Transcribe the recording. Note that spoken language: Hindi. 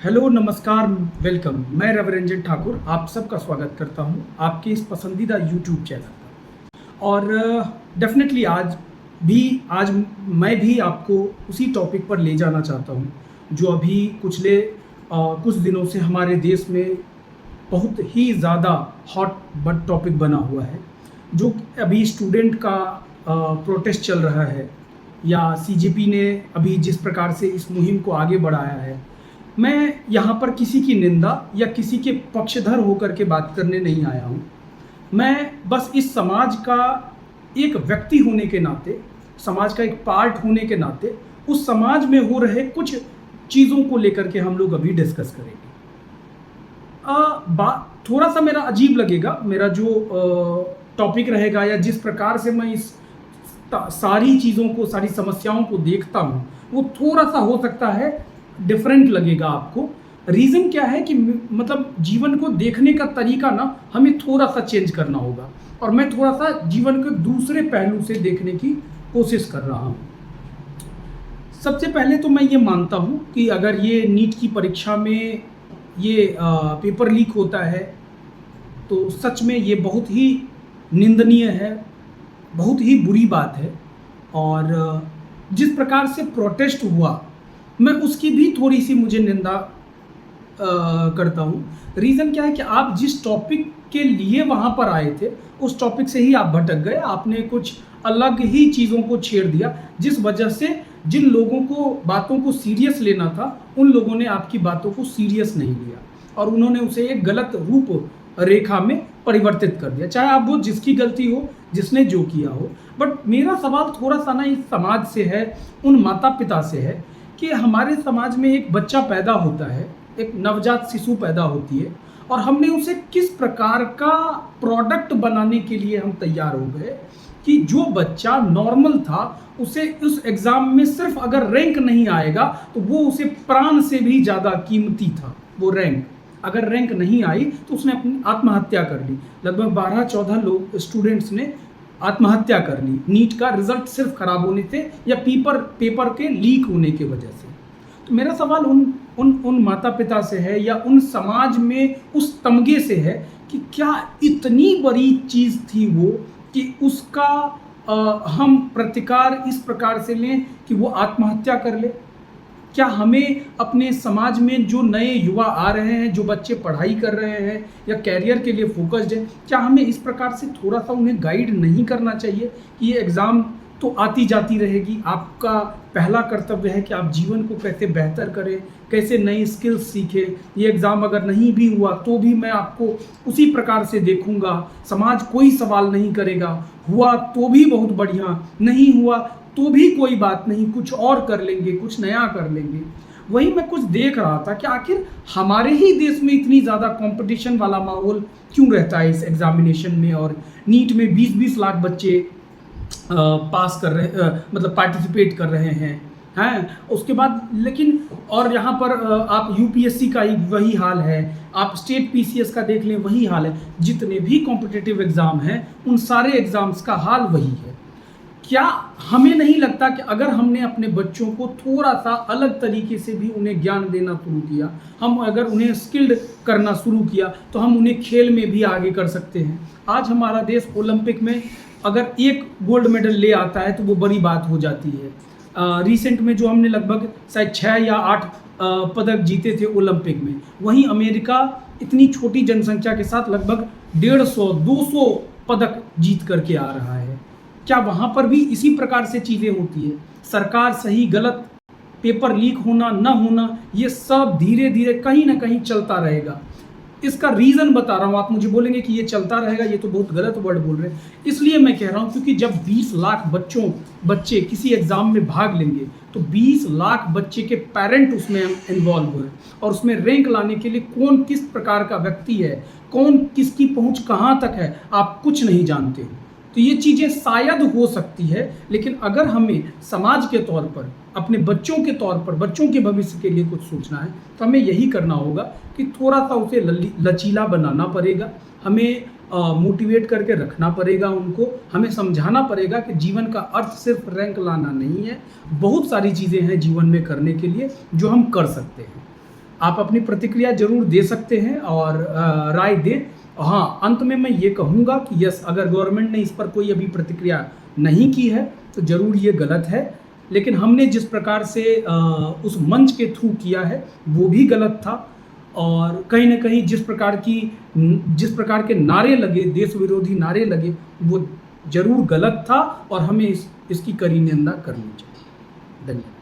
हेलो, नमस्कार, वेलकम। मैं रविरंजन ठाकुर आप सबका स्वागत करता हूं आपके इस पसंदीदा यूट्यूब चैनल पर। और डेफिनेटली आज मैं भी आपको उसी टॉपिक पर ले जाना चाहता हूं जो अभी कुछ दिनों से हमारे देश में बहुत ही ज़्यादा हॉट बट टॉपिक बना हुआ है। जो अभी स्टूडेंट का प्रोटेस्ट चल रहा है, या सीजेपी ने अभी जिस प्रकार से इस मुहिम को आगे बढ़ाया है। मैं यहाँ पर किसी की निंदा या किसी के पक्षधर होकर के बात करने नहीं आया हूँ। मैं बस इस समाज का एक व्यक्ति होने के नाते, समाज का एक पार्ट होने के नाते, उस समाज में हो रहे कुछ चीज़ों को लेकर के हम लोग अभी डिस्कस करेंगे। बात थोड़ा सा मेरा अजीब लगेगा, मेरा जो टॉपिक रहेगा या जिस प्रकार से मैं इस सारी चीज़ों को, सारी समस्याओं को देखता हूँ, वो थोड़ा सा हो सकता है डिफरेंट लगेगा आपको। रीज़न क्या है कि मतलब जीवन को देखने का तरीका ना हमें थोड़ा सा चेंज करना होगा, और मैं थोड़ा सा जीवन के दूसरे पहलू से देखने की कोशिश कर रहा हूँ। सबसे पहले तो मैं ये मानता हूँ कि अगर ये नीट की परीक्षा में ये पेपर लीक होता है तो सच में ये बहुत ही निंदनीय है, बहुत ही बुरी बात है। और जिस प्रकार से प्रोटेस्ट हुआ, मैं उसकी भी थोड़ी सी मुझे निंदा करता हूँ। रीज़न क्या है कि आप जिस टॉपिक के लिए वहाँ पर आए थे उस टॉपिक से ही आप भटक गए, आपने कुछ अलग ही चीज़ों को छेड़ दिया, जिस वजह से जिन लोगों को बातों को सीरियस लेना था उन लोगों ने आपकी बातों को सीरियस नहीं लिया और उन्होंने उसे एक गलत रूप रेखा में परिवर्तित कर दिया। चाहे आप वो जिसकी गलती हो, जिसने जो किया हो। बट मेरा सवाल थोड़ा सा ना इस समाज से है, उन माता पिता से है कि हमारे समाज में एक बच्चा पैदा होता है, एक नवजात शिशु पैदा होती है, और हमने उसे किस प्रकार का प्रोडक्ट बनाने के लिए हम तैयार हो गए कि जो बच्चा नॉर्मल था उसे उस एग्ज़ाम में सिर्फ अगर रैंक नहीं आएगा तो वो उसे प्राण से भी ज़्यादा कीमती था। वो रैंक, अगर रैंक नहीं आई तो उसने अपनी आत्महत्या कर ली। लगभग 12-14 लोग स्टूडेंट्स ने आत्महत्या कर ली, नीट का रिजल्ट सिर्फ खराब होने से या पेपर के लीक होने की वजह से। तो मेरा सवाल उन माता पिता से है या उन समाज में उस तमगे से है कि क्या इतनी बड़ी चीज़ थी वो कि उसका हम प्रतिकार इस प्रकार से लें कि वो आत्महत्या कर ले। क्या हमें अपने समाज में जो नए युवा आ रहे हैं, जो बच्चे पढ़ाई कर रहे हैं या कैरियर के लिए फोकस्ड है, क्या हमें इस प्रकार से थोड़ा सा उन्हें गाइड नहीं करना चाहिए कि ये एग्ज़ाम तो आती जाती रहेगी, आपका पहला कर्तव्य है कि आप जीवन को कैसे बेहतर करें, कैसे नई स्किल्स सीखें। ये एग्ज़ाम अगर नहीं भी हुआ तो भी मैं आपको उसी प्रकार से देखूंगा, समाज कोई सवाल नहीं करेगा। हुआ तो भी बहुत बढ़िया, नहीं हुआ तो भी कोई बात नहीं, कुछ और कर लेंगे, कुछ नया कर लेंगे। वही मैं कुछ देख रहा था कि आखिर हमारे ही देश में इतनी ज़्यादा कंपटीशन वाला माहौल क्यों रहता है इस एग्जामिनेशन में। और नीट में 20-20 लाख बच्चे पास कर रहे, मतलब पार्टिसिपेट कर रहे हैं उसके बाद। लेकिन और यहाँ पर आप यूपीएससी का ही वही हाल है, आप स्टेट पीसीएस का देख लें वही हाल है, जितने भी कॉम्पिटिटिव एग्ज़ाम हैं उन सारे एग्ज़ाम्स का हाल वही है। क्या हमें नहीं लगता कि अगर हमने अपने बच्चों को थोड़ा सा अलग तरीके से भी उन्हें ज्ञान देना शुरू किया, हम अगर उन्हें स्किल्ड करना शुरू किया, तो हम उन्हें खेल में भी आगे कर सकते हैं। आज हमारा देश ओलंपिक में अगर एक गोल्ड मेडल ले आता है तो वो बड़ी बात हो जाती है। रिसेंट में जो हमने लगभग शायद 6 या 8 पदक जीते थे ओलंपिक में, वहीं अमेरिका इतनी छोटी जनसंख्या के साथ लगभग 150-200 पदक जीत करके आ रहा है। क्या वहाँ पर भी इसी प्रकार से चीज़ें होती है? सरकार सही गलत, पेपर लीक होना ना होना, ये सब धीरे धीरे कहीं ना कहीं चलता रहेगा। इसका रीज़न बता रहा हूँ, आप मुझे बोलेंगे कि ये चलता रहेगा, ये तो बहुत गलत वर्ड बोल रहे हैं। इसलिए मैं कह रहा हूँ क्योंकि जब 20 लाख बच्चे किसी एग्ज़ाम में भाग लेंगे तो 20 लाख बच्चे के पेरेंट उसमें इन्वॉल्व हुए, और उसमें रैंक लाने के लिए कौन किस प्रकार का व्यक्ति है, कौन किसकी पहुँच कहाँ तक है, आप कुछ नहीं जानते हो। तो ये चीज़ें शायद हो सकती है, लेकिन अगर हमें समाज के तौर पर, अपने बच्चों के तौर पर, बच्चों के भविष्य के लिए कुछ सोचना है तो हमें यही करना होगा कि थोड़ा सा उसे लचीला बनाना पड़ेगा, हमें मोटिवेट करके रखना पड़ेगा उनको, हमें समझाना पड़ेगा कि जीवन का अर्थ सिर्फ रैंक लाना नहीं है, बहुत सारी चीज़ें हैं जीवन में करने के लिए जो हम कर सकते हैं। आप अपनी प्रतिक्रिया जरूर दे सकते हैं और राय दें। हाँ, अंत में मैं ये कहूँगा कि यस, अगर गवर्नमेंट ने इस पर कोई अभी प्रतिक्रिया नहीं की है तो ज़रूर ये गलत है, लेकिन हमने जिस प्रकार से उस मंच के थ्रू किया है वो भी गलत था। और कहीं ना कहीं जिस प्रकार के नारे लगे, देश विरोधी नारे लगे, वो जरूर गलत था और हमें इसकी कड़ी निंदा करनी चाहिए। धन्यवाद।